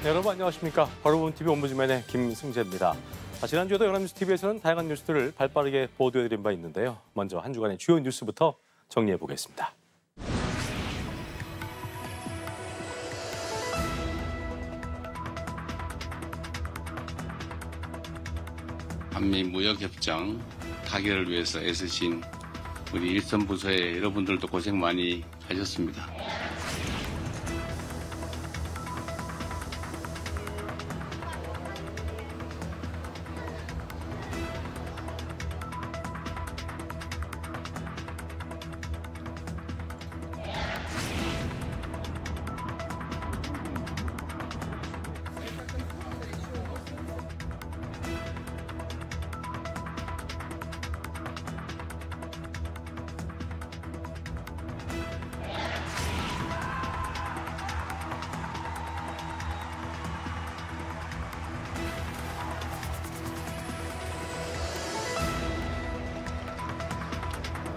네, 여러분 안녕하십니까. 바로 본 TV ombudsman의 김승재입니다. 지난주에도 연합뉴스TV에서는 다양한 뉴스들을 발빠르게 보도해드린 바 있는데요. 먼저 한 주간의 주요 뉴스부터 정리해보겠습니다. 한미 무역협정 타결을 위해서 애쓰신 우리 일선 부서의 여러분들도 고생 많이 하셨습니다.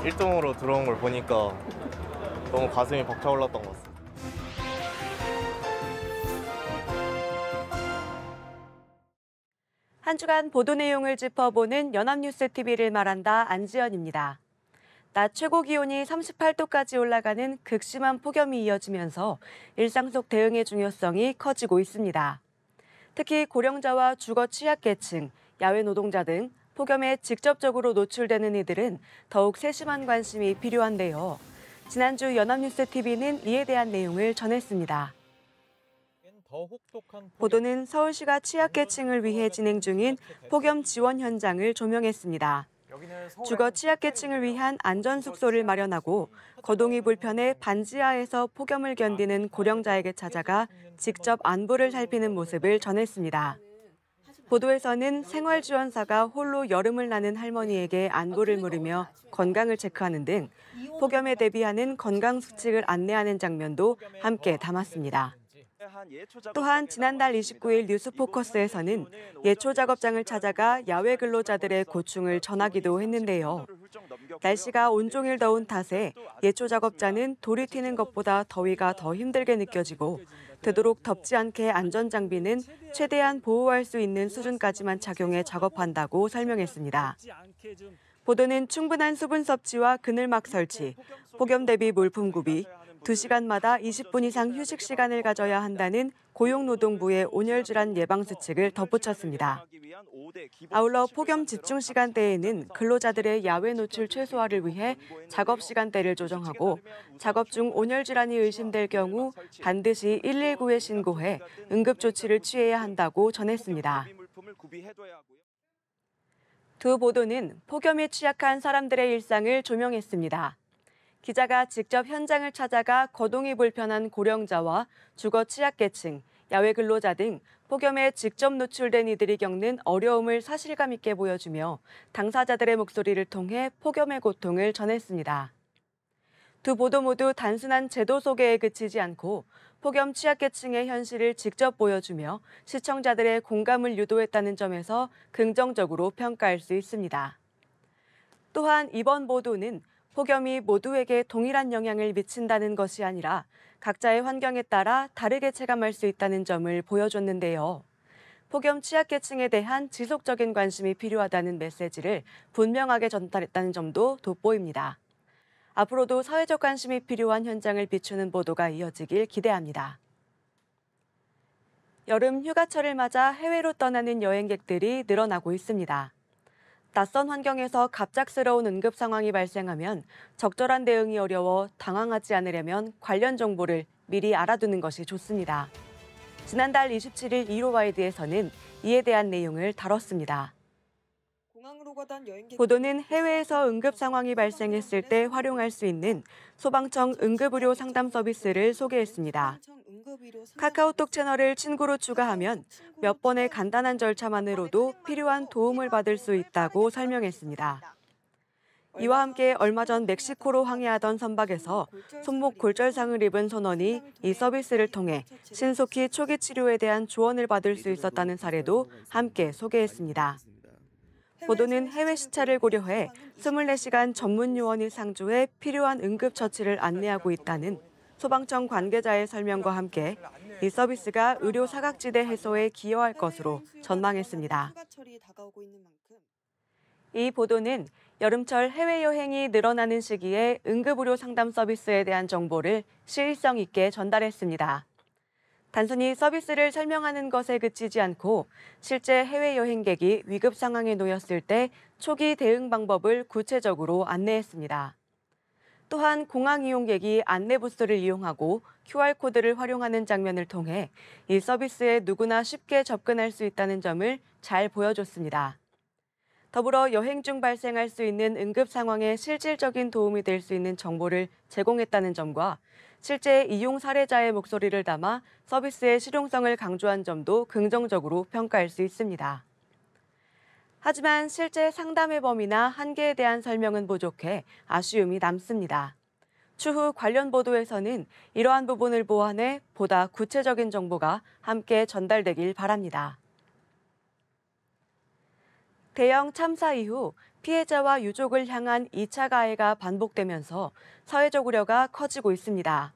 일동으로 들어온 걸 보니까 너무 가슴이 벅차올랐던 것 같습니다. 한 주간 보도 내용을 짚어보는 연합뉴스TV를 말한다 안지연입니다. 낮 최고 기온이 38도까지 올라가는 극심한 폭염이 이어지면서 일상 속 대응의 중요성이 커지고 있습니다. 특히 고령자와 주거 취약계층, 야외 노동자 등 폭염에 직접적으로 노출되는 이들은 더욱 세심한 관심이 필요한데요. 지난주 연합뉴스TV는 이에 대한 내용을 전했습니다. 보도는 서울시가 취약계층을 위해 진행 중인 폭염 지원 현장을 조명했습니다. 주거 취약계층을 위한 안전숙소를 마련하고 거동이 불편해 반지하에서 폭염을 견디는 고령자에게 찾아가 직접 안부를 살피는 모습을 전했습니다. 보도에서는 생활지원사가 홀로 여름을 나는 할머니에게 안부를 물으며 건강을 체크하는 등 폭염에 대비하는 건강 수칙을 안내하는 장면도 함께 담았습니다. 또한 지난달 29일 뉴스포커스에서는 예초 작업장을 찾아가 야외 근로자들의 고충을 전하기도 했는데요. 날씨가 온종일 더운 탓에 예초 작업자는 돌이 튀는 것보다 더위가 더 힘들게 느껴지고 되도록 덥지 않게 안전장비는 최대한 보호할 수 있는 수준까지만 착용해 작업한다고 설명했습니다. 보도는 충분한 수분 섭취와 그늘막 설치, 폭염 대비 물품 구비, 2시간마다 20분 이상 휴식 시간을 가져야 한다는 고용노동부의 온열질환 예방 수칙을 덧붙였습니다. 아울러 폭염 집중 시간대에는 근로자들의 야외 노출 최소화를 위해 작업 시간대를 조정하고 작업 중 온열질환이 의심될 경우 반드시 119에 신고해 응급조치를 취해야 한다고 전했습니다. 두 보도는 폭염에 취약한 사람들의 일상을 조명했습니다. 기자가 직접 현장을 찾아가 거동이 불편한 고령자와 주거 취약계층, 야외 근로자 등 폭염에 직접 노출된 이들이 겪는 어려움을 사실감 있게 보여주며 당사자들의 목소리를 통해 폭염의 고통을 전했습니다. 두 보도 모두 단순한 제도 소개에 그치지 않고 폭염 취약계층의 현실을 직접 보여주며 시청자들의 공감을 유도했다는 점에서 긍정적으로 평가할 수 있습니다. 또한 이번 보도는 폭염이 모두에게 동일한 영향을 미친다는 것이 아니라 각자의 환경에 따라 다르게 체감할 수 있다는 점을 보여줬는데요. 폭염 취약계층에 대한 지속적인 관심이 필요하다는 메시지를 분명하게 전달했다는 점도 돋보입니다. 앞으로도 사회적 관심이 필요한 현장을 비추는 보도가 이어지길 기대합니다. 여름 휴가철을 맞아 해외로 떠나는 여행객들이 늘어나고 있습니다. 낯선 환경에서 갑작스러운 응급 상황이 발생하면 적절한 대응이 어려워 당황하지 않으려면 관련 정보를 미리 알아두는 것이 좋습니다. 지난달 27일 이로와이드에서는 이에 대한 내용을 다뤘습니다. 보도는 해외에서 응급 상황이 발생했을 때 활용할 수 있는 소방청 응급의료 상담 서비스를 소개했습니다. 카카오톡 채널을 친구로 추가하면 몇 번의 간단한 절차만으로도 필요한 도움을 받을 수 있다고 설명했습니다. 이와 함께 얼마 전 멕시코로 항해하던 선박에서 손목 골절상을 입은 선원이 이 서비스를 통해 신속히 초기 치료에 대한 조언을 받을 수 있었다는 사례도 함께 소개했습니다. 보도는 해외 시차를 고려해 24시간 전문 요원이 상주해 필요한 응급처치를 안내하고 있다는 소방청 관계자의 설명과 함께 이 서비스가 의료 사각지대 해소에 기여할 것으로 전망했습니다. 이 보도는 여름철 해외여행이 늘어나는 시기에 응급의료 상담 서비스에 대한 정보를 시의성 있게 전달했습니다. 단순히 서비스를 설명하는 것에 그치지 않고 실제 해외 여행객이 위급 상황에 놓였을 때 초기 대응 방법을 구체적으로 안내했습니다. 또한 공항 이용객이 안내 부스를 이용하고 QR코드를 활용하는 장면을 통해 이 서비스에 누구나 쉽게 접근할 수 있다는 점을 잘 보여줬습니다. 더불어 여행 중 발생할 수 있는 응급 상황에 실질적인 도움이 될 수 있는 정보를 제공했다는 점과 실제 이용 사례자의 목소리를 담아 서비스의 실용성을 강조한 점도 긍정적으로 평가할 수 있습니다. 하지만 실제 상담의 범위나 한계에 대한 설명은 부족해 아쉬움이 남습니다. 추후 관련 보도에서는 이러한 부분을 보완해 보다 구체적인 정보가 함께 전달되길 바랍니다. 대형 참사 이후 피해자와 유족을 향한 2차 가해가 반복되면서 사회적 우려가 커지고 있습니다.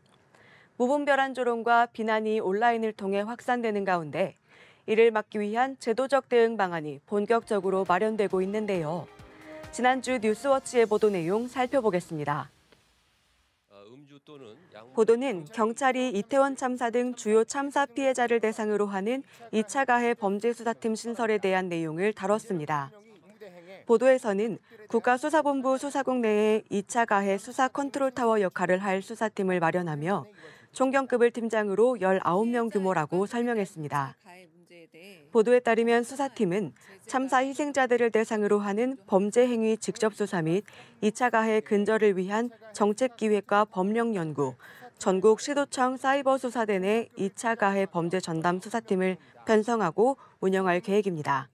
무분별한 조롱과 비난이 온라인을 통해 확산되는 가운데 이를 막기 위한 제도적 대응 방안이 본격적으로 마련되고 있는데요. 지난주 뉴스워치의 보도 내용 살펴보겠습니다. 보도는 경찰이 이태원 참사 등 주요 참사 피해자를 대상으로 하는 2차 가해 범죄수사팀 신설에 대한 내용을 다뤘습니다. 보도에서는 국가수사본부 수사국 내에 2차 가해 수사 컨트롤타워 역할을 할 수사팀을 마련하며 총경급을 팀장으로 19명 규모라고 설명했습니다. 보도에 따르면 수사팀은 참사 희생자들을 대상으로 하는 범죄 행위 직접 수사 및 2차 가해 근절을 위한 정책기획과 법령 연구, 전국 시도청 사이버수사대 내 2차 가해 범죄 전담 수사팀을 편성하고 운영할 계획입니다.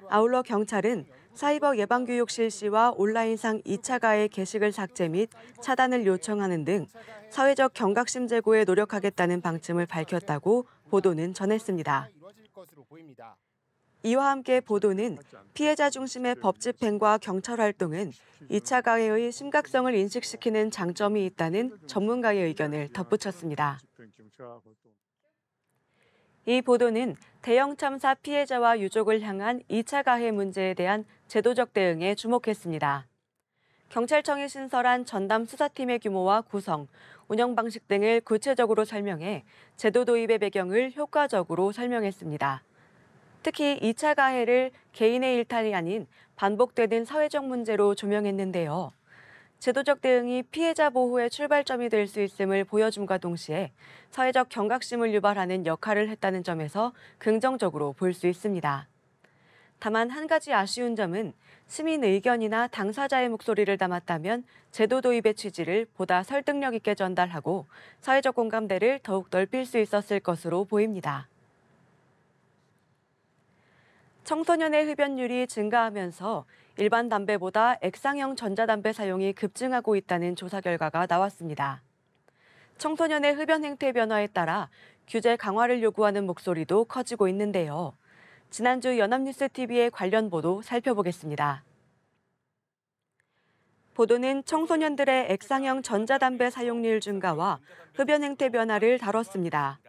아울러 경찰은 사이버 예방교육 실시와 온라인상 2차 가해 게시글 삭제 및 차단을 요청하는 등 사회적 경각심 제고에 노력하겠다는 방침을 밝혔다고 보도는 전했습니다. 이와 함께 보도는 피해자 중심의 법 집행과 경찰 활동은 2차 가해의 심각성을 인식시키는 장점이 있다는 전문가의 의견을 덧붙였습니다. 이 보도는 대형 참사 피해자와 유족을 향한 2차 가해 문제에 대한 제도적 대응에 주목했습니다. 경찰청이 신설한 전담 수사팀의 규모와 구성, 운영 방식 등을 구체적으로 설명해 제도 도입의 배경을 효과적으로 설명했습니다. 특히 2차 가해를 개인의 일탈이 아닌 반복되는 사회적 문제로 조명했는데요. 제도적 대응이 피해자 보호의 출발점이 될 수 있음을 보여줌과 동시에 사회적 경각심을 유발하는 역할을 했다는 점에서 긍정적으로 볼 수 있습니다. 다만 한 가지 아쉬운 점은 시민 의견이나 당사자의 목소리를 담았다면 제도 도입의 취지를 보다 설득력 있게 전달하고 사회적 공감대를 더욱 넓힐 수 있었을 것으로 보입니다. 청소년의 흡연율이 증가하면서 일반 담배보다 액상형 전자담배 사용이 급증하고 있다는 조사 결과가 나왔습니다. 청소년의 흡연 행태 변화에 따라 규제 강화를 요구하는 목소리도 커지고 있는데요. 지난주 연합뉴스TV의 관련 보도 살펴보겠습니다. 보도는 청소년들의 액상형 전자담배 사용률 증가와 흡연 행태 변화를 다뤘습니다.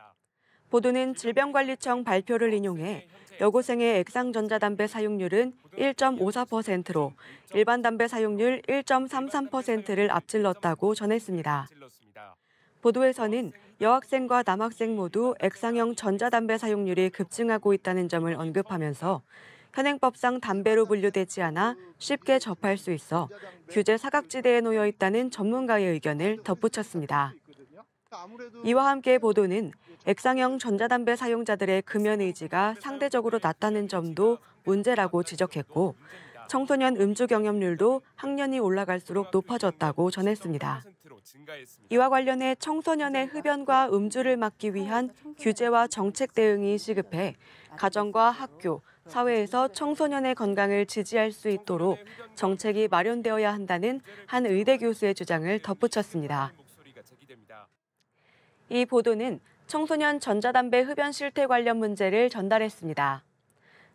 보도는 질병관리청 발표를 인용해 여고생의 액상 전자담배 사용률은 1.54%로 일반 담배 사용률 1.33%를 앞질렀다고 전했습니다. 보도에서는 여학생과 남학생 모두 액상형 전자담배 사용률이 급증하고 있다는 점을 언급하면서 현행법상 담배로 분류되지 않아 쉽게 접할 수 있어 규제 사각지대에 놓여 있다는 전문가의 의견을 덧붙였습니다. 이와 함께 보도는 액상형 전자담배 사용자들의 금연 의지가 상대적으로 낮다는 점도 문제라고 지적했고 청소년 음주 경험률도 학년이 올라갈수록 높아졌다고 전했습니다. 이와 관련해 청소년의 흡연과 음주를 막기 위한 규제와 정책 대응이 시급해 가정과 학교, 사회에서 청소년의 건강을 지지할 수 있도록 정책이 마련되어야 한다는 한 의대 교수의 주장을 덧붙였습니다. 이 보도는 청소년 전자담배 흡연 실태 관련 문제를 전달했습니다.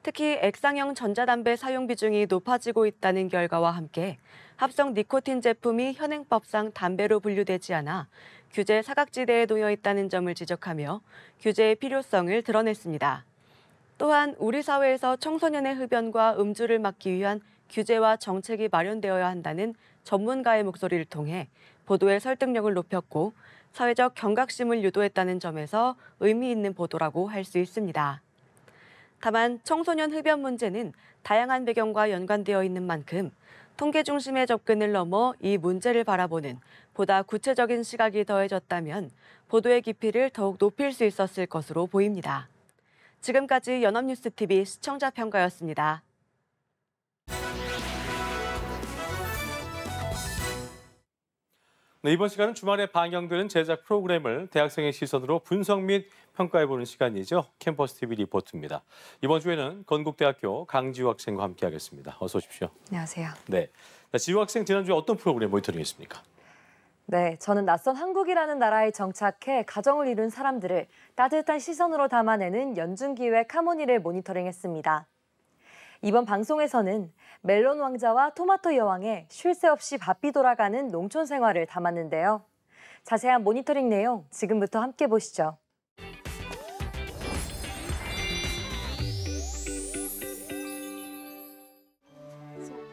특히 액상형 전자담배 사용 비중이 높아지고 있다는 결과와 함께 합성 니코틴 제품이 현행법상 담배로 분류되지 않아 규제 사각지대에 놓여 있다는 점을 지적하며 규제의 필요성을 드러냈습니다. 또한 우리 사회에서 청소년의 흡연과 음주를 막기 위한 규제와 정책이 마련되어야 한다는 전문가의 목소리를 통해 보도의 설득력을 높였고 사회적 경각심을 유도했다는 점에서 의미 있는 보도라고 할 수 있습니다. 다만 청소년 흡연 문제는 다양한 배경과 연관되어 있는 만큼 통계 중심의 접근을 넘어 이 문제를 바라보는 보다 구체적인 시각이 더해졌다면 보도의 깊이를 더욱 높일 수 있었을 것으로 보입니다. 지금까지 연합뉴스TV 시청자 평가였습니다. 네, 이번 시간은 주말에 방영되는 제작 프로그램을 대학생의 시선으로 분석 및 평가해보는 시간이죠. 캠퍼스 TV 리포트입니다. 이번 주에는 건국대학교 강지우 학생과 함께하겠습니다. 어서 오십시오. 안녕하세요. 네, 지우 학생 지난주에 어떤 프로그램 모니터링했습니까? 네, 저는 낯선 한국이라는 나라에 정착해 가정을 이룬 사람들을 따뜻한 시선으로 담아내는 연중기획 하모니를 모니터링했습니다. 이번 방송에서는 멜론 왕자와 토마토 여왕의 쉴 새 없이 바삐 돌아가는 농촌 생활을 담았는데요. 자세한 모니터링 내용 지금부터 함께 보시죠.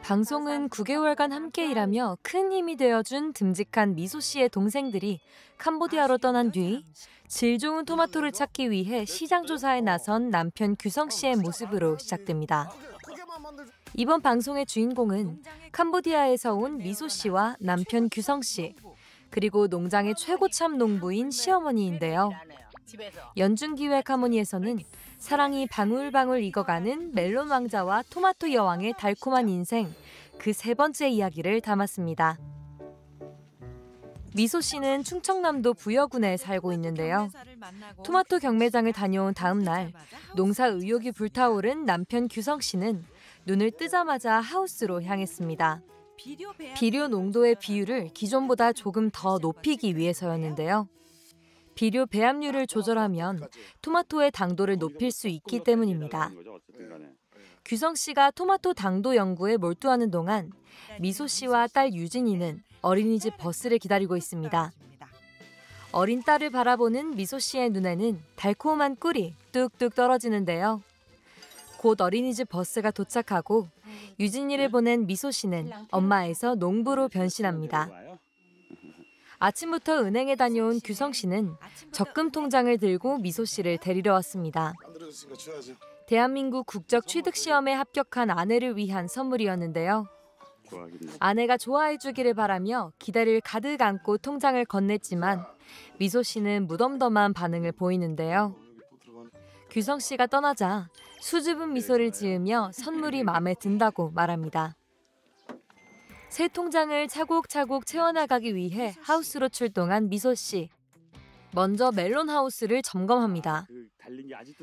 방송은 9개월간 함께 일하며 큰 힘이 되어준 듬직한 미소 씨의 동생들이 캄보디아로 떠난 뒤 질 좋은 토마토를 찾기 위해 시장 조사에 나선 남편 규성 씨의 모습으로 시작됩니다. 이번 방송의 주인공은 캄보디아에서 온 미소 씨와 남편 규성 씨, 그리고 농장의 최고참 농부인 시어머니인데요. 연중기획 하모니에서는 사랑이 방울방울 익어가는 멜론 왕자와 토마토 여왕의 달콤한 인생, 그 세 번째 이야기를 담았습니다. 미소 씨는 충청남도 부여군에 살고 있는데요. 토마토 경매장을 다녀온 다음 날 농사 의욕이 불타오른 남편 규성 씨는 눈을 뜨자마자 하우스로 향했습니다. 비료 농도의 비율을 기존보다 조금 더 높이기 위해서였는데요. 비료 배합률을 조절하면 토마토의 당도를 높일 수 있기 때문입니다. 규성 씨가 토마토 당도 연구에 몰두하는 동안 미소 씨와 딸 유진이는 어린이집 버스를 기다리고 있습니다. 어린 딸을 바라보는 미소 씨의 눈에는 달콤한 꿀이 뚝뚝 떨어지는데요. 곧 어린이집 버스가 도착하고 유진이를 보낸 미소 씨는 엄마에서 농부로 변신합니다. 아침부터 은행에 다녀온 규성 씨는 적금 통장을 들고 미소 씨를 데리러 왔습니다. 대한민국 국적 취득 시험에 합격한 아내를 위한 선물이었는데요. 아내가 좋아해 주기를 바라며 기대를 가득 안고 통장을 건넸지만 미소 씨는 무덤덤한 반응을 보이는데요. 규성 씨가 떠나자 수줍은 미소를 지으며 선물이 마음에 든다고 말합니다. 새 통장을 차곡차곡 채워나가기 위해 하우스로 출동한 미소 씨. 먼저 멜론 하우스를 점검합니다.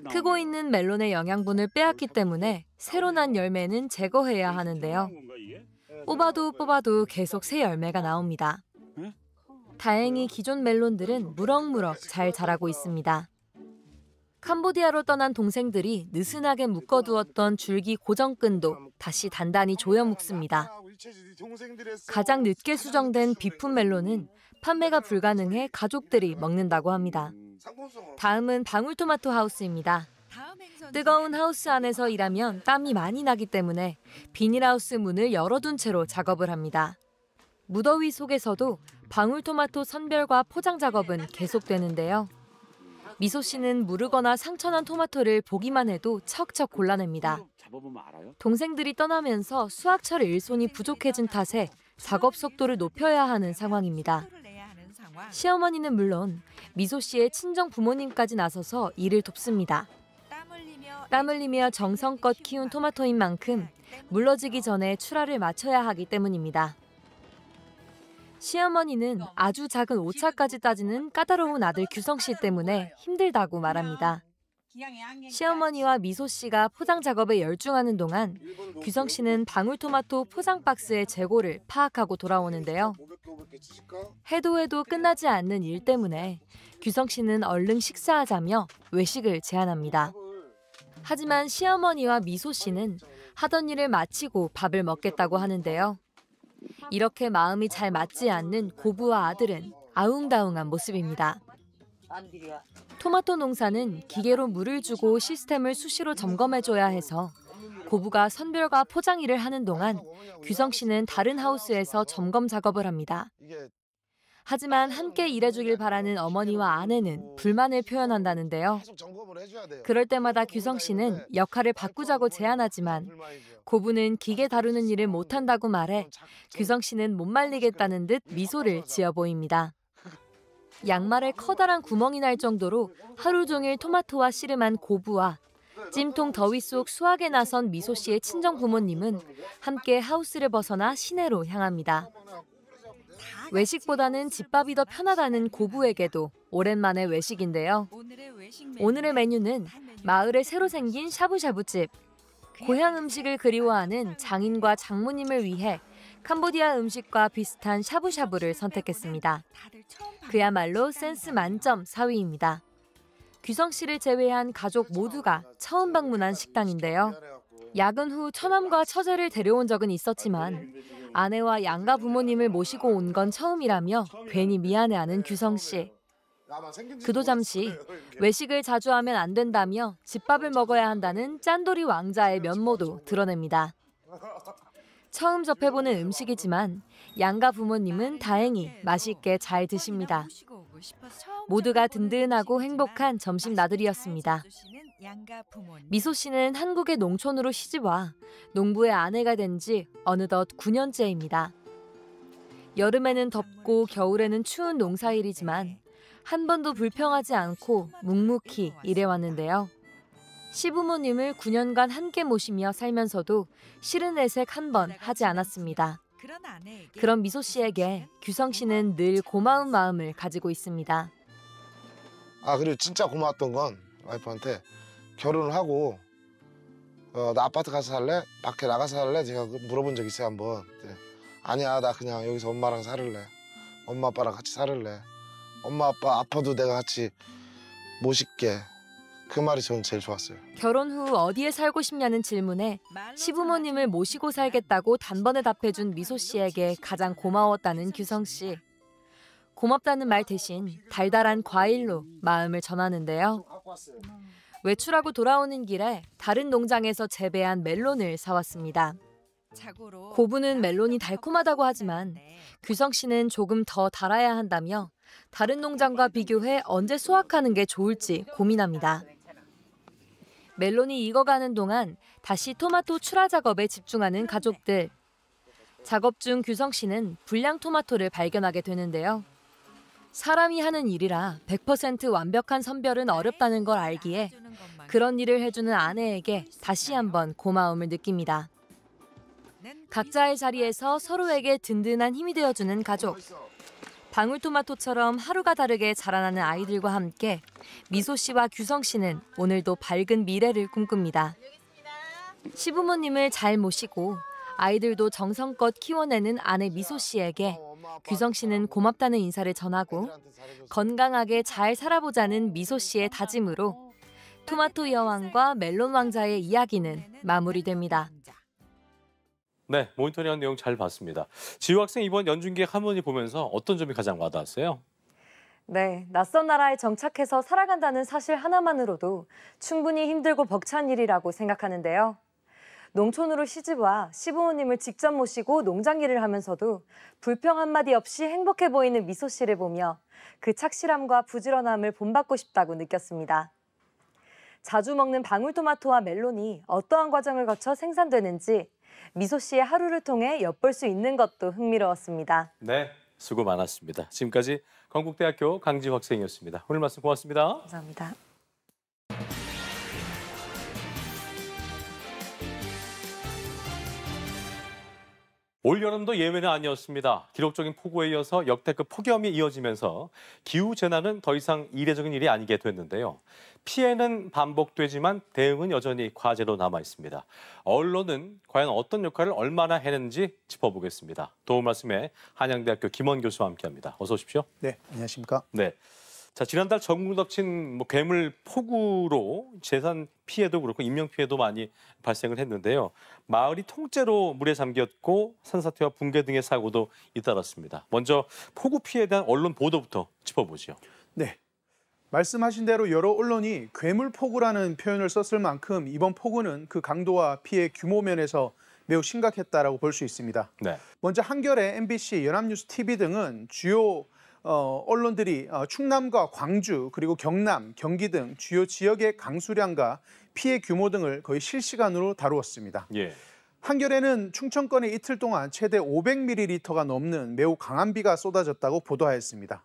크고 있는 멜론의 영양분을 빼앗기 때문에 새로 난 열매는 제거해야 하는데요. 뽑아도 계속 새 열매가 나옵니다. 다행히 기존 멜론들은 무럭무럭 잘 자라고 있습니다. 캄보디아로 떠난 동생들이 느슨하게 묶어두었던 줄기 고정끈도 다시 단단히 조여 묶습니다. 가장 늦게 수정된 비품 멜론은 판매가 불가능해 가족들이 먹는다고 합니다. 다음은 방울토마토 하우스입니다. 뜨거운 하우스 안에서 일하면 땀이 많이 나기 때문에 비닐하우스 문을 열어둔 채로 작업을 합니다. 무더위 속에서도 방울토마토 선별과 포장 작업은 계속되는데요. 미소 씨는 무르거나 상처난 토마토를 보기만 해도 척척 골라냅니다. 동생들이 떠나면서 수확철 일손이 부족해진 탓에 작업 속도를 높여야 하는 상황입니다. 시어머니는 물론 미소 씨의 친정 부모님까지 나서서 일을 돕습니다. 땀 흘리며 정성껏 키운 토마토인 만큼 물러지기 전에 출하를 마쳐야 하기 때문입니다. 시어머니는 아주 작은 오차까지 따지는 까다로운 아들 규성 씨 때문에 힘들다고 말합니다. 시어머니와 미소 씨가 포장 작업에 열중하는 동안 규성 씨는 방울토마토 포장 박스의 재고를 파악하고 돌아오는데요. 해도 끝나지 않는 일 때문에 규성 씨는 얼른 식사하자며 외식을 제안합니다. 하지만 시어머니와 미소 씨는 하던 일을 마치고 밥을 먹겠다고 하는데요. 이렇게 마음이 잘 맞지 않는 고부와 아들은 아웅다웅한 모습입니다. 토마토 농사는 기계로 물을 주고 시스템을 수시로 점검해줘야 해서 고부가 선별과 포장 일을 하는 동안 규성 씨는 다른 하우스에서 점검 작업을 합니다. 하지만 함께 일해주길 바라는 어머니와 아내는 불만을 표현한다는데요. 그럴 때마다 규성 씨는 역할을 바꾸자고 제안하지만 고부는 기계 다루는 일을 못한다고 말해 규성 씨는 못 말리겠다는 듯 미소를 지어 보입니다. 양말에 커다란 구멍이 날 정도로 하루 종일 토마토와 씨름한 고부와 찜통 더위 속 수확에 나선 미소 씨의 친정 부모님은 함께 하우스를 벗어나 시내로 향합니다. 외식보다는 집밥이 더 편하다는 고부에게도 오랜만에 외식인데요. 오늘의 메뉴는 마을에 새로 생긴 샤브샤브집. 고향 음식을 그리워하는 장인과 장모님을 위해 캄보디아 음식과 비슷한 샤브샤브를 선택했습니다. 그야말로 센스 만점 사위입니다. 규성 씨를 제외한 가족 모두가 처음 방문한 식당인데요. 야근 후 처남과 처제를 데려온 적은 있었지만 아내와 양가 부모님을 모시고 온 건 처음이라며 괜히 미안해하는 규성 씨. 그도 잠시 외식을 자주 하면 안 된다며 집밥을 먹어야 한다는 짠돌이 왕자의 면모도 드러냅니다. 처음 접해보는 음식이지만 양가 부모님은 다행히 맛있게 잘 드십니다. 모두가 든든하고 행복한 점심 나들이였습니다. 미소 씨는 한국의 농촌으로 시집와 농부의 아내가 된 지 어느덧 9년째입니다. 여름에는 덥고 겨울에는 추운 농사일이지만 한 번도 불평하지 않고 묵묵히 일해왔는데요. 시부모님을 9년간 함께 모시며 살면서도 싫은 내색 한 번 하지 않았습니다. 그런 미소 씨에게 규성 씨는 늘 고마운 마음을 가지고 있습니다. 그리고 진짜 고마웠던 건 와이프한테 결혼을 하고 나 아파트 가서 살래? 밖에 나가서 살래? 제가 물어본 적 있어요, 한번. 아니야, 나 그냥 여기서 엄마랑 살을래. 엄마 아빠랑 같이 살을래. 엄마 아빠 아파도 내가 같이 모실게. 그 말이 저는 제일 좋았어요. 결혼 후 어디에 살고 싶냐는 질문에 시부모님을 모시고 살겠다고 단번에 답해준 미소 씨에게 가장 고마웠다는 규성 씨. 고맙다는 말 대신 달달한 과일로 마음을 전하는데요. 외출하고 돌아오는 길에 다른 농장에서 재배한 멜론을 사왔습니다. 고부는 멜론이 달콤하다고 하지만 규성 씨는 조금 더 달아야 한다며 다른 농장과 비교해 언제 수확하는 게 좋을지 고민합니다. 멜론이 익어가는 동안 다시 토마토 출하 작업에 집중하는 가족들. 작업 중 규성 씨는 불량 토마토를 발견하게 되는데요. 사람이 하는 일이라 100% 완벽한 선별은 어렵다는 걸 알기에 그런 일을 해주는 아내에게 다시 한번 고마움을 느낍니다. 각자의 자리에서 서로에게 든든한 힘이 되어주는 가족. 방울토마토처럼 하루가 다르게 자라나는 아이들과 함께 미소 씨와 규성 씨는 오늘도 밝은 미래를 꿈꿉니다. 시부모님을 잘 모시고 아이들도 정성껏 키워내는 아내 미소 씨에게 규성 씨는 고맙다는 인사를 전하고 건강하게 잘 살아보자는 미소 씨의 다짐으로 토마토 여왕과 멜론 왕자의 이야기는 마무리됩니다. 네, 모니터링한 내용 잘 봤습니다. 지우 학생 이번 연중기획 한문이 보면서 어떤 점이 가장 와닿았어요? 네, 낯선 나라에 정착해서 살아간다는 사실 하나만으로도 충분히 힘들고 벅찬 일이라고 생각하는데요. 농촌으로 시집와 시부모님을 직접 모시고 농장 일을 하면서도 불평 한마디 없이 행복해 보이는 미소 씨를 보며 그 착실함과 부지런함을 본받고 싶다고 느꼈습니다. 자주 먹는 방울토마토와 멜론이 어떠한 과정을 거쳐 생산되는지 미소 씨의 하루를 통해 엿볼 수 있는 것도 흥미로웠습니다. 네, 수고 많았습니다. 지금까지 건국대학교 강지우 학생이었습니다. 오늘 말씀 고맙습니다. 감사합니다. 올여름도 예외는 아니었습니다. 기록적인 폭우에 이어서 역대급 폭염이 이어지면서 기후재난은 더 이상 이례적인 일이 아니게 됐는데요. 피해는 반복되지만 대응은 여전히 과제로 남아 있습니다. 언론은 과연 어떤 역할을 얼마나 해냈는지 짚어보겠습니다. 도움 말씀에 한양대학교 김원 교수와 함께합니다. 어서 오십시오. 네, 안녕하십니까? 네. 자, 지난달 전국 덮친 괴물 폭우로 재산 피해도 그렇고 인명 피해도 많이 발생을 했는데요. 마을이 통째로 물에 잠겼고 산사태와 붕괴 등의 사고도 잇따랐습니다. 먼저 폭우 피해에 대한 언론 보도부터 짚어보죠. 네. 말씀하신 대로 여러 언론이 괴물폭우라는 표현을 썼을 만큼 이번 폭우는 그 강도와 피해 규모 면에서 매우 심각했다라고 볼 수 있습니다. 네. 먼저 한겨레, MBC, 연합뉴스 TV 등은 주요 언론들이 충남과 광주 그리고 경남, 경기 등 주요 지역의 강수량과 피해 규모 등을 거의 실시간으로 다루었습니다. 예. 한겨레는 충청권에 이틀 동안 최대 500ml가 넘는 매우 강한 비가 쏟아졌다고 보도하였습니다.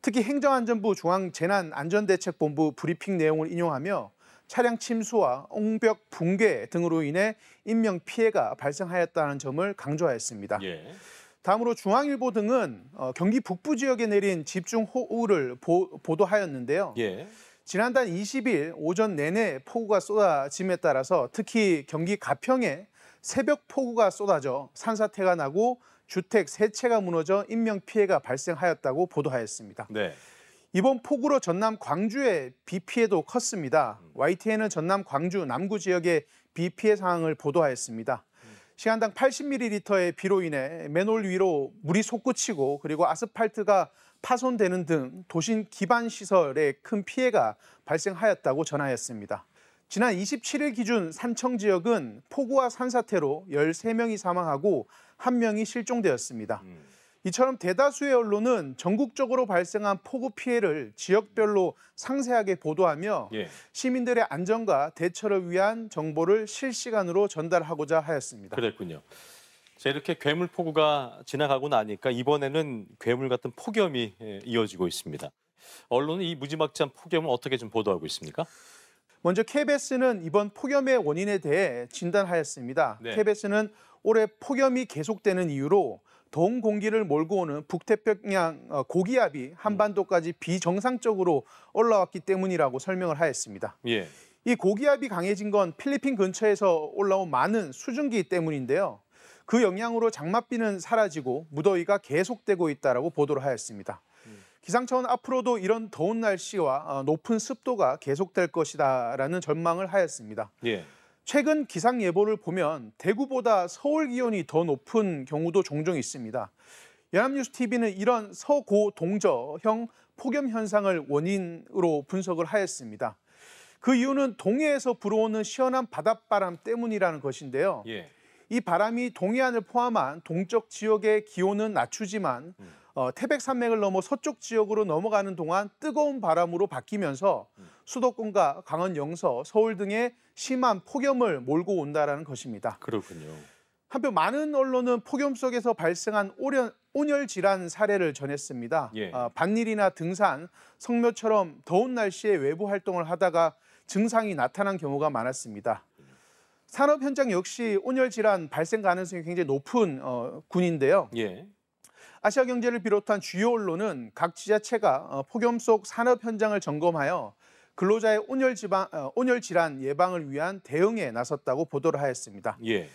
특히 행정안전부 중앙재난안전대책본부 브리핑 내용을 인용하며 차량 침수와 옹벽 붕괴 등으로 인해 인명 피해가 발생하였다는 점을 강조하였습니다. 예. 다음으로 중앙일보 등은 경기 북부 지역에 내린 집중호우를 보도하였는데요. 예. 지난달 20일 오전 내내 폭우가 쏟아짐에 따라서 특히 경기 가평에 새벽 폭우가 쏟아져 산사태가 나고 주택 3채가 무너져 인명 피해가 발생하였다고 보도하였습니다. 네. 이번 폭우로 전남 광주의 비 피해도 컸습니다. YTN은 전남 광주 남구 지역의 비 피해 상황을 보도하였습니다. 시간당 80ml의 비로 인해 맨홀 위로 물이 솟구치고 그리고 아스팔트가 파손되는 등 도심 기반 시설에 큰 피해가 발생하였다고 전하였습니다. 지난 27일 기준 산청 지역은 폭우와 산사태로 13명이 사망하고 1명이 실종되었습니다. 이처럼 대다수의 언론은 전국적으로 발생한 폭우 피해를 지역별로 상세하게 보도하며 예. 시민들의 안전과 대처를 위한 정보를 실시간으로 전달하고자 하였습니다. 그랬군요. 자, 이렇게 괴물 폭우가 지나가고 나니까 이번에는 괴물 같은 폭염이 이어지고 있습니다. 언론은 이 무지막지한 폭염을 어떻게 좀 보도하고 있습니까? 먼저 KBS는 이번 폭염의 원인에 대해 진단하였습니다. 네. KBS는 올해 폭염이 계속되는 이유로 더운 공기를 몰고 오는 북태평양 고기압이 한반도까지 비정상적으로 올라왔기 때문이라고 설명을 하였습니다. 예. 이 고기압이 강해진 건 필리핀 근처에서 올라온 많은 수증기 때문인데요. 그 영향으로 장맛비는 사라지고 무더위가 계속되고 있다라고 보도를 하였습니다. 기상청은 앞으로도 이런 더운 날씨와 높은 습도가 계속될 것이다라는 전망을 하였습니다. 예. 최근 기상 예보를 보면 대구보다 서울 기온이 더 높은 경우도 종종 있습니다. 연합뉴스 TV는 이런 서고동저형 폭염 현상을 원인으로 분석을 하였습니다. 그 이유는 동해에서 불어오는 시원한 바닷바람 때문이라는 것인데요. 예. 이 바람이 동해안을 포함한 동쪽 지역의 기온은 낮추지만 태백산맥을 넘어 서쪽 지역으로 넘어가는 동안 뜨거운 바람으로 바뀌면서 수도권과 강원 영서, 서울 등에 심한 폭염을 몰고 온다는 것입니다. 그렇군요. 한편 많은 언론은 폭염 속에서 발생한 온열 질환 사례를 전했습니다. 예. 밭일이나 등산, 성묘처럼 더운 날씨에 외부 활동을 하다가 증상이 나타난 경우가 많았습니다. 산업 현장 역시 온열 질환 발생 가능성이 굉장히 높은 군인데요. 예. 아시아경제를 비롯한 주요 언론은 각 지자체가 폭염 속 산업 현장을 점검하여 근로자의 온열 질환 예방을 위한 대응에 나섰다고 보도를 하였습니다. 예.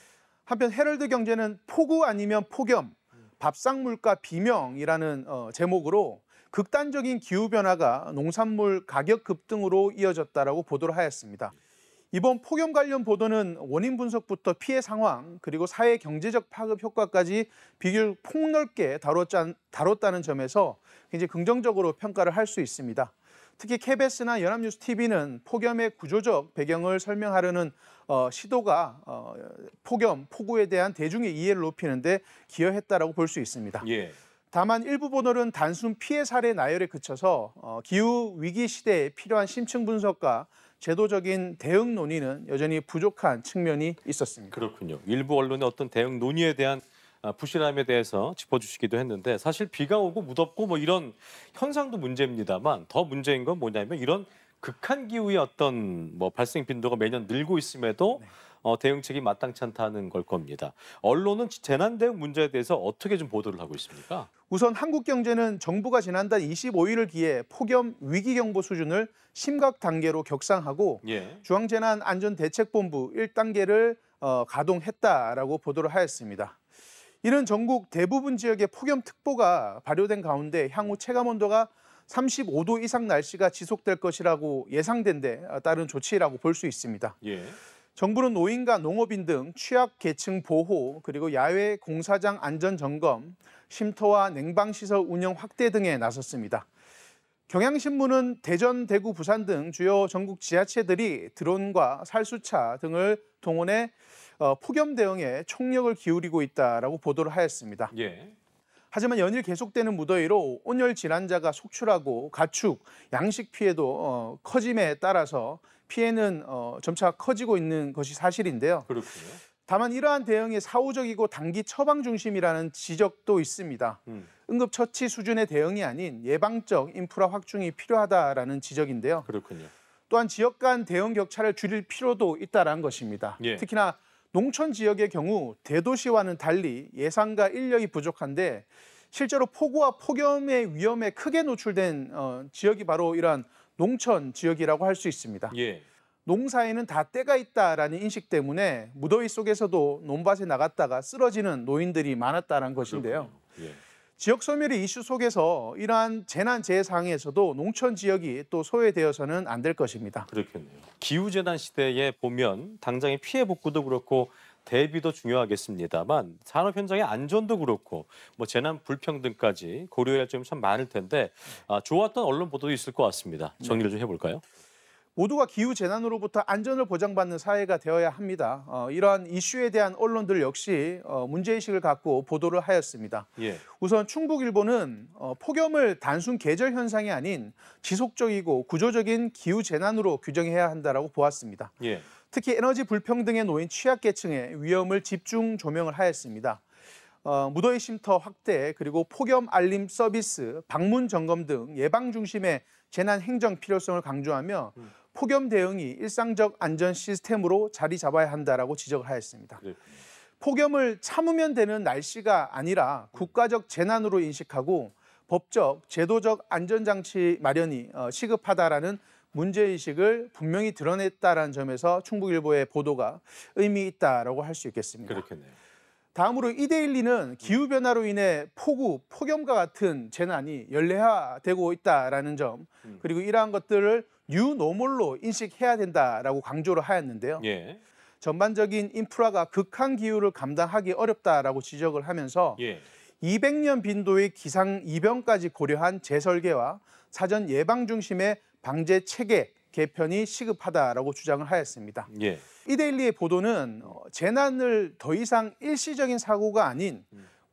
한편 헤럴드 경제는 폭우 아니면 폭염, 밥상물가 비명이라는 제목으로 극단적인 기후변화가 농산물 가격 급등으로 이어졌다라고 보도를 하였습니다. 이번 폭염 관련 보도는 원인 분석부터 피해 상황 그리고 사회 경제적 파급 효과까지 비교적 폭넓게 다뤘다는 점에서 굉장히 긍정적으로 평가를 할 수 있습니다. 특히 KBS나 연합뉴스 TV는 폭염의 구조적 배경을 설명하려는 시도가 폭우에 대한 대중의 이해를 높이는 데 기여했다라고 볼 수 있습니다. 예. 다만 일부 보도는 단순 피해 사례 나열에 그쳐서 기후 위기 시대에 필요한 심층 분석과 제도적인 대응 논의는 여전히 부족한 측면이 있었습니다. 그렇군요. 일부 언론의 어떤 대응 논의에 대한 부실함에 대해서 짚어주시기도 했는데 사실 비가 오고 무덥고 이런 현상도 문제입니다만 더 문제인 건 뭐냐면 이런 극한 기후의 어떤 발생 빈도가 매년 늘고 있음에도 대응책이 마땅치 않다는 걸 겁니다. 언론은 재난 대응 문제에 대해서 어떻게 좀 보도를 하고 있습니까? 우선 한국경제는 정부가 지난달 25일을 기해 폭염 위기경보 수준을 심각 단계로 격상하고 예. 중앙재난안전대책본부 1단계를 가동했다라고 보도를 하였습니다. 이는 전국 대부분 지역에 폭염특보가 발효된 가운데 향후 체감온도가 35도 이상 날씨가 지속될 것이라고 예상된 데 따른 조치라고 볼 수 있습니다. 예. 정부는 노인과 농업인 등 취약계층 보호, 그리고 야외 공사장 안전 점검, 쉼터와 냉방시설 운영 확대 등에 나섰습니다. 경향신문은 대전, 대구, 부산 등 주요 전국 지자체들이 드론과 살수차 등을 동원해 폭염 대응에 총력을 기울이고 있다라고 보도를 하였습니다. 예. 하지만 연일 계속되는 무더위로 온열 질환자가 속출하고 가축, 양식 피해도 커짐에 따라서 피해는 점차 커지고 있는 것이 사실인데요. 그렇군요. 다만 이러한 대응이 사후적이고 단기 처방 중심이라는 지적도 있습니다. 응급처치 수준의 대응이 아닌 예방적 인프라 확충이 필요하다라는 지적인데요. 그렇군요. 또한 지역 간 대응 격차를 줄일 필요도 있다는 것입니다. 예. 특히나 농촌 지역의 경우 대도시와는 달리 예산과 인력이 부족한데 실제로 폭우와 폭염의 위험에 크게 노출된 지역이 바로 이러한 농촌 지역이라고 할 수 있습니다. 예. 농사에는 다 때가 있다라는 인식 때문에 무더위 속에서도 논밭에 나갔다가 쓰러지는 노인들이 많았다는 것인데요. 예. 지역 소멸의 이슈 속에서 이러한 재난재해 상황에서도 농촌 지역이 또 소외되어서는 안 될 것입니다. 그렇겠네요. 기후재난 시대에 보면 당장의 피해 복구도 그렇고 대비도 중요하겠습니다만 산업 현장의 안전도 그렇고 뭐 재난 불평등까지 고려해야 할 점이 참 많을 텐데 좋았던 언론 보도도 있을 것 같습니다. 정리를 좀 해볼까요? 모두가 기후재난으로부터 안전을 보장받는 사회가 되어야 합니다. 이러한 이슈에 대한 언론들 역시 문제의식을 갖고 보도를 하였습니다. 예. 우선 충북일보는 폭염을 단순 계절 현상이 아닌 지속적이고 구조적인 기후재난으로 규정해야 한다고 보았습니다. 예. 특히 에너지 불평등에 놓인 취약계층의 위험을 집중 조명을 하였습니다. 무더위 쉼터 확대, 그리고 폭염 알림 서비스, 방문 점검 등 예방 중심의 재난 행정 필요성을 강조하며 폭염 대응이 일상적 안전 시스템으로 자리 잡아야 한다라고 지적을 하였습니다. 그렇군요. 폭염을 참으면 되는 날씨가 아니라 국가적 재난으로 인식하고 법적, 제도적 안전장치 마련이 시급하다라는 문제의식을 분명히 드러냈다는 점에서 충북일보의 보도가 의미 있다라고 할 수 있겠습니다. 그렇겠네요. 다음으로 이데일리는 기후변화로 인해 폭우, 폭염과 같은 재난이 연례화되고 있다라는 점, 그리고 이러한 것들을 뉴노멀로 인식해야 된다라고 강조를 하였는데요. 예. 전반적인 인프라가 극한 기후를 감당하기 어렵다라고 지적을 하면서 예. 200년 빈도의 기상 이변까지 고려한 재설계와 사전 예방 중심의 방제 체계 개편이 시급하다라고 주장을 하였습니다. 예. 이데일리의 보도는 재난을 더 이상 일시적인 사고가 아닌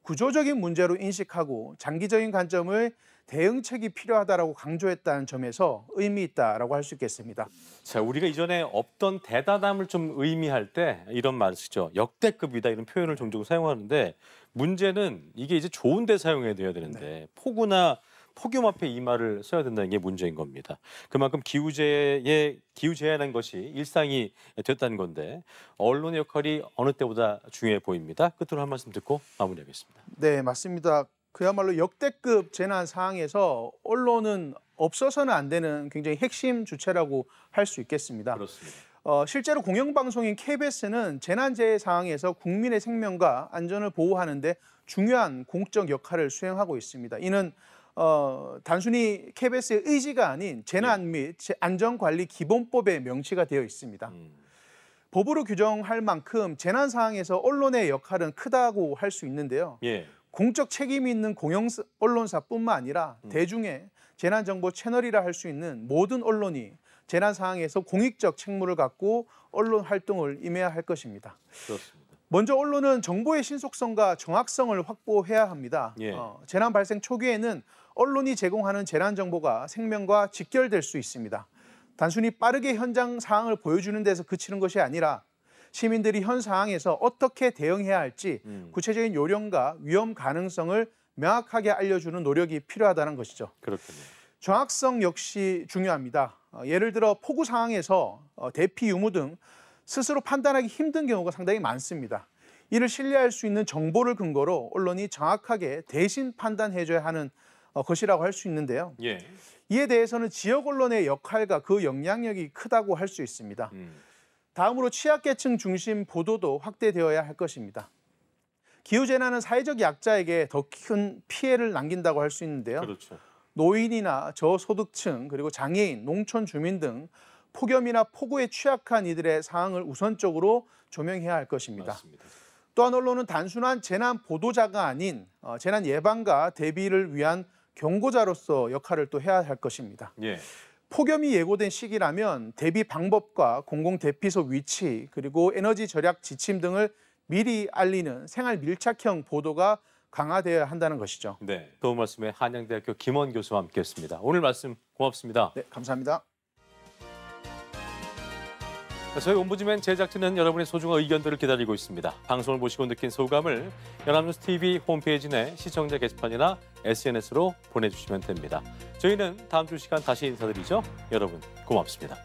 구조적인 문제로 인식하고 장기적인 관점의 대응책이 필요하다라고 강조했다는 점에서 의미 있다라고 할 수 있겠습니다. 자, 우리가 이전에 없던 대단함을 좀 의미할 때 이런 말을 쓰죠. 역대급이다 이런 표현을 종종 사용하는데 문제는 이게 이제 좋은 데 사용해야 되는데 폭우나 폭염 앞에 이 말을 써야 된다는 게 문제인 겁니다. 그만큼 기후재해라는 것이 일상이 됐다는 건데 언론의 역할이 어느 때보다 중요해 보입니다. 끝으로 한 말씀 듣고 마무리하겠습니다. 네, 맞습니다. 그야말로 역대급 재난 상황에서 언론은 없어서는 안 되는 굉장히 핵심 주체라고 할 수 있겠습니다. 그렇습니다. 실제로 공영방송인 KBS는 재난재해 상황에서 국민의 생명과 안전을 보호하는 데 중요한 공적 역할을 수행하고 있습니다. 이는 단순히 KBS의 의지가 아닌 재난 및 안전관리 기본법에 명시가 되어 있습니다. 법으로 규정할 만큼 재난 상황에서 언론의 역할은 크다고 할 수 있는데요. 예. 공적 책임이 있는 공영 언론사뿐만 아니라 대중의 재난정보 채널이라 할 수 있는 모든 언론이 재난 상황에서 공익적 책무를 갖고 언론 활동을 임해야 할 것입니다. 그렇습니다. 먼저 언론은 정보의 신속성과 정확성을 확보해야 합니다. 예. 재난 발생 초기에는 언론이 제공하는 재난 정보가 생명과 직결될 수 있습니다. 단순히 빠르게 현장 상황을 보여주는 데서 그치는 것이 아니라 시민들이 현 상황에서 어떻게 대응해야 할지 구체적인 요령과 위험 가능성을 명확하게 알려주는 노력이 필요하다는 것이죠. 그렇군요. 정확성 역시 중요합니다. 예를 들어 폭우 상황에서 대피 유무 등 스스로 판단하기 힘든 경우가 상당히 많습니다. 이를 신뢰할 수 있는 정보를 근거로 언론이 정확하게 대신 판단해줘야 하는 것이라고 할 수 있는데요. 예. 이에 대해서는 지역 언론의 역할과 그 영향력이 크다고 할 수 있습니다. 다음으로 취약계층 중심 보도도 확대되어야 할 것입니다. 기후재난은 사회적 약자에게 더 큰 피해를 남긴다고 할 수 있는데요. 그렇죠. 노인이나 저소득층 그리고 장애인, 농촌 주민 등 폭염이나 폭우에 취약한 이들의 사항을 우선적으로 조명해야 할 것입니다. 맞습니다. 또한 언론은 단순한 재난 보도자가 아닌 재난 예방과 대비를 위한 경고자로서 역할을 또 해야 할 것입니다. 예. 폭염이 예고된 시기라면 대비 방법과 공공대피소 위치 그리고 에너지 절약 지침 등을 미리 알리는 생활 밀착형 보도가 강화되어야 한다는 것이죠. 네, 도움 말씀에 한양대학교 김원 교수와 함께했습니다. 오늘 말씀 고맙습니다. 네, 감사합니다. 저희 옴부즈맨 제작진은 여러분의 소중한 의견들을 기다리고 있습니다. 방송을 보시고 느낀 소감을 연합뉴스 TV 홈페이지 내 시청자 게시판이나 SNS로 보내주시면 됩니다. 저희는 다음 주 시간 다시 인사드리죠. 여러분 고맙습니다.